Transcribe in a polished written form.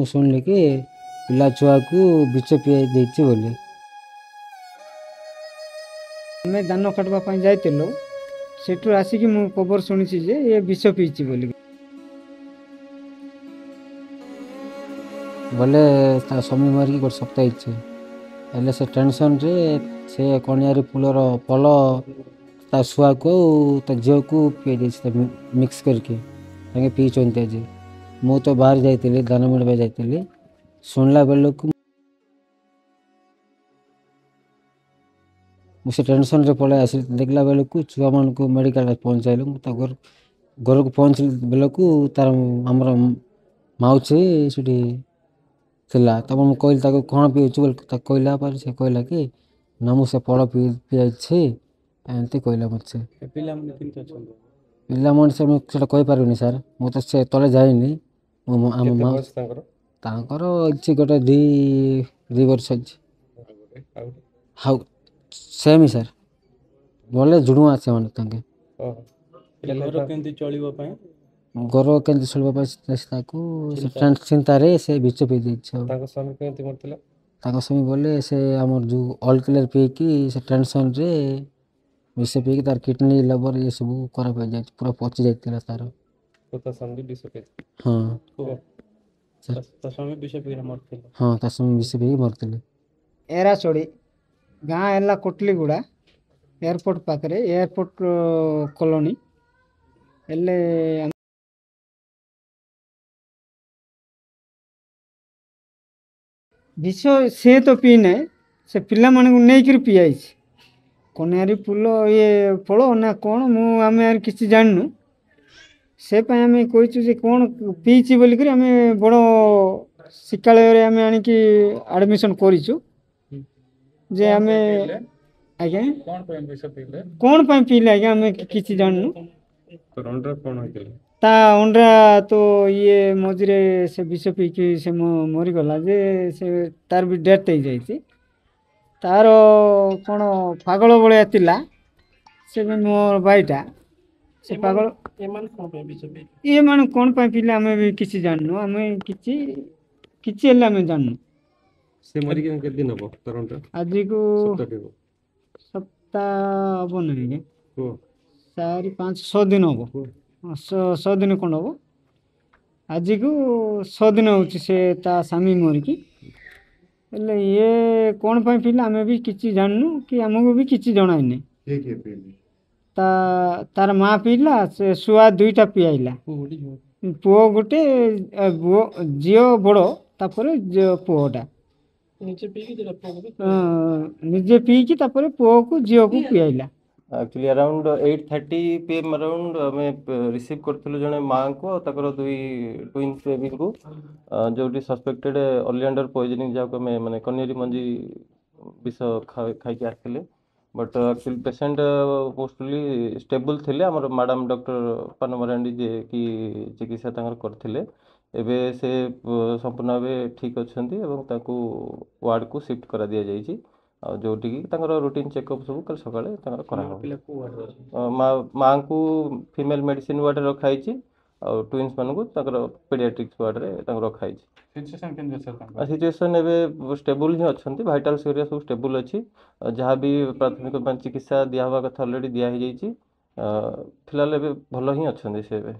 ମୁଁ ଶୁଣିଲି କି ପିଲା ଛୁଆକୁ ବିଷ ପିଆଇ ଦେଇଛି ବୋଲି। ଆମେ ଧାନ କାଟିବା ପାଇଁ ଯାଇଥିଲୁ, ସେଠୁ ଆସିକି ମୁଁ ଖବର ଶୁଣିଛି ଯେ ଏ ବିଷ ପିଇଛି ବୋଲି। ବୋଲେ ତା ସ୍ୱାମୀ ମରିକି ଗୋଟେ ସପ୍ତାହ ହେଇଛି, ହେଲେ ସେ ଟେନସନ୍ରେ ସେ କଣିଆରୀ ଫୁଲର ଫଳ ତା ଛୁଆକୁ ତା ଝିଅକୁ ପିଆଇ ଦେଇଛି ମିକ୍ସ କରିକି ତାଙ୍କେ ପିଇଛନ୍ତି ଆଜି। ମୁଁ ତ ବାହାରି ଯାଇଥିଲି, ଧାନ ମିଳିବା ଯାଇଥିଲି, ଶୁଣିଲା ବେଳକୁ ମୁଁ ସେ ଟେନସନ୍ରେ ପଳାଇ ଆସିଲି। ଦେଖିଲା ବେଳକୁ ଛୁଆମାନଙ୍କୁ ମେଡ଼ିକାଲରେ ପହଞ୍ଚାଇଲୁ। ମୁଁ ତା ଘରକୁ ପହଞ୍ଚିଲା ବେଳକୁ ତାର ଆମର ମାଉସୀ ସେଠି ଥିଲା। ତାପରେ ମୁଁ କହିଲି ତାକୁ କ'ଣ ପିଉଛୁ ବୋଲି, ତାକୁ କହିଲା ପରେ ସେ କହିଲା କି ନା ମୁଁ ସେ ଫଳ ପିଆଇଛି, ଏମିତି କହିଲା ମୋତେ। ପିଲାମାନେ କେମିତି ଅଛନ୍ତି? ପିଲାମାନେ ସେ ମୁଁ ସେଇଟା କହିପାରିବିନି ସାର୍, ମୁଁ ତ ସେ ତଳେ ଯାଇନି। ଆମ କେତେ ମା ବୟସ ତାଙ୍କର ଅଛି ଗୋଟେ ଦୁଇ ବର୍ଷ ଅଛି। ଆଉ ସେମ୍ ସାର୍, ବୋଲେ ଜୁଡ଼ୁଆ ସେମାନେ ତାଙ୍କେ। ଘର କେମିତି ଚଳିବା ପାଇଁ ଘର କେମିତି ଚଳିବା ପାଇଁ ତାକୁ ସେ ଚିନ୍ତାରେ ସେ ବିଷ ପିଇ ଦେଇଛି। ଆଉ ତାଙ୍କ ସ୍ୱାମୀ କେମିତି ମରିଥିଲା? ତାଙ୍କ ସ୍ୱାମୀ ବୋଲେ ସେ ଆମର ଯେଉଁ ଅଲ୍ କ୍ଲିୟର ପିଇକି ସେ ଟେନସନ୍ରେ ବିଷ ପିଇକି ତାର କିଡ଼ନୀ ଲିଭର ଏ ସବୁ ଖରାପ ହେଇଯାଇଛି, ପୁରା ପଚି ଯାଇଥିଲା ତାର। ତା ସ୍ୱାମୀ ବିଷ ପିଇଥିଲା? ହଁ ତା ସ୍ୱାମୀ ବିଷ ପିଇକି ମରିଥିଲା? ହଁ, ତା ସ୍ୱାମୀ ବିଷ ପିଇକି ମରିଥିଲେ। ଏରାଚୋଡ଼ି ଗାଁ ହେଲା କୋଟଲିଗୁଡ଼ା, ଏୟାରପୋର୍ଟ ପାଖରେ, ଏୟାରପୋର୍ଟ କଲୋନୀ। ହେଲେ ବିଷ ସେ ତ ପିଇ ନାହିଁ, ସେ ପିଲାମାନଙ୍କୁ ନେଇକରି ପିଆଇଛି। କନିଆରୀ ଫୁଲ ଇଏ ଫଳ ନା କ'ଣ ଆମେ ଆଉ କିଛି ଜାଣିନୁ। ସେ ପାଇଁ ଆମେ କହିଛୁ ଯେ କ'ଣ ପିଇଛି ବୋଲିକରି ଆମେ ବଡ଼ ଚିକିତ୍ସାଳୟରେ ଆମେ ଆଣିକି ଆଡ଼ମିସନ୍ କରିଛୁ ଯେ ଆମେ ଆଜ୍ଞା କ'ଣ ପାଇଁ ପିଇଲେ ଆଜ୍ଞା ଆମେ କିଛି ଜାଣିନୁ। ତା ଅଣ୍ଡା ତ ଇଏ ମଝିରେ ସେ ବିଷ ପିଇକି ସେ ମରିଗଲା ଯେ ସେ ତାର ବି ଡେଥ୍ ହେଇଯାଇଛି। ତାର କ'ଣ ପାଗଳ ଭଳିଆ ଥିଲା ସେ ବି ମୋ ଭାଇଟା। ସେ ପାଗଳ ଏମାନେ କ'ଣ ପାଇଁ ପିଇଲେ ଆମେ ବି କିଛି ଜାଣିନୁ। ଆମେ କିଛି ହେଲେ ଆମେ ଜାଣିନୁ। ସେ ମରିକି କେତେ ଦିନ ହବ? ଆଜିକୁ ସପ୍ତାହ ହବ ନାହିଁ, 4-5-6 ଦିନ ହବ। 100 ଦିନ କ'ଣ ହବ, ଆଜିକୁ 6 ଦିନ ହେଉଛି ସେ ତା ସ୍ୱାମୀ ମରିକି। ହେଲେ ଇଏ କ'ଣ ପାଇଁ ପିଇଲେ ଆମେ ବି କିଛି ଜାଣିନୁ କି ଆମକୁ ବି କିଛି ଜଣାଇନି। ତାର ମା ପିଇଲା, ସେ ଛୁଆ 2ଟା ପିଆଇଲା, ପୁଅ ଗୋଟେ, ଝିଅ ବଡ଼, ତାପରେ ପୁଅଟା ନିଜେ ପିଇକି ତାପରେ ପୁଅକୁ ଝିଅକୁ ପିଆଇଲା। Actually around 8:30 PM around ଆମେ ରିସିଭ୍ କରିଥିଲୁ ଜଣେ ମାଆଙ୍କୁ ଆଉ ତାଙ୍କର 2 ଟ୍ୱିନ୍ସ ବେବିଙ୍କୁ, ଯେଉଁଠି ସସ୍ପେକ୍ଟେଡ୍ ଅଲିଆଣ୍ଡର ପଏଜନିଂ, ଯାହାକୁ ଆମେ ମାନେ କନିଆରୀ ମଞ୍ଜି ବିଷ ଖାଇକି ଆସିଥିଲେ। But actually patient mostly stable ଥିଲେ। ଆମର ମ୍ୟାଡ଼ାମ୍ ଡକ୍ଟର ପାନ ମରାଣ୍ଡି ଯିଏକି ଚିକିତ୍ସା ତାଙ୍କର କରିଥିଲେ, ଏବେ ସେ ସମ୍ପୂର୍ଣ୍ଣ ଭାବେ ଠିକ୍ ଅଛନ୍ତି ଏବଂ ତାଙ୍କୁ ୱାର୍ଡ଼କୁ ସିଫ୍ଟ କରାଦିଆଯାଇଛି। ଆଉ ଯେଉଁଠିକି ତାଙ୍କର ରୁଟିନ୍ ଚେକଅପ୍ ସବୁ କାଲି ସକାଳେ ତାଙ୍କର କରାହେବ। ମାଆଙ୍କୁ ଫିମେଲ୍ ମେଡ଼ିସିନ୍ ୱାର୍ଡ଼ରେ ରଖାହେଇଛି ଆଉ ଟ୍ୱିନ୍ସ ମାନଙ୍କୁ ତାଙ୍କର ପେଡ଼ିଆଟ୍ରିକ୍ସ ୱାର୍ଡ଼ରେ ତାଙ୍କୁ ରଖାହେଇଛି। ସିଚୁଏସନ୍ ଏବେ ଷ୍ଟେବୁଲ୍ ହିଁ ଅଛନ୍ତି, ଭାଇଟାଲ୍ସ ଏରିଆ ସବୁ ଷ୍ଟେବୁଲ୍ ଅଛି। ଯାହା ବି ପ୍ରାଥମିକ ଚିକିତ୍ସା ଦିଆହେବା କଥା ଅଲରେଡ଼ି ଦିଆହେଇଯାଇଛି। ଫିଲହାଲ ଏବେ ଭଲ ହିଁ ଅଛନ୍ତି ସେ ଏବେ।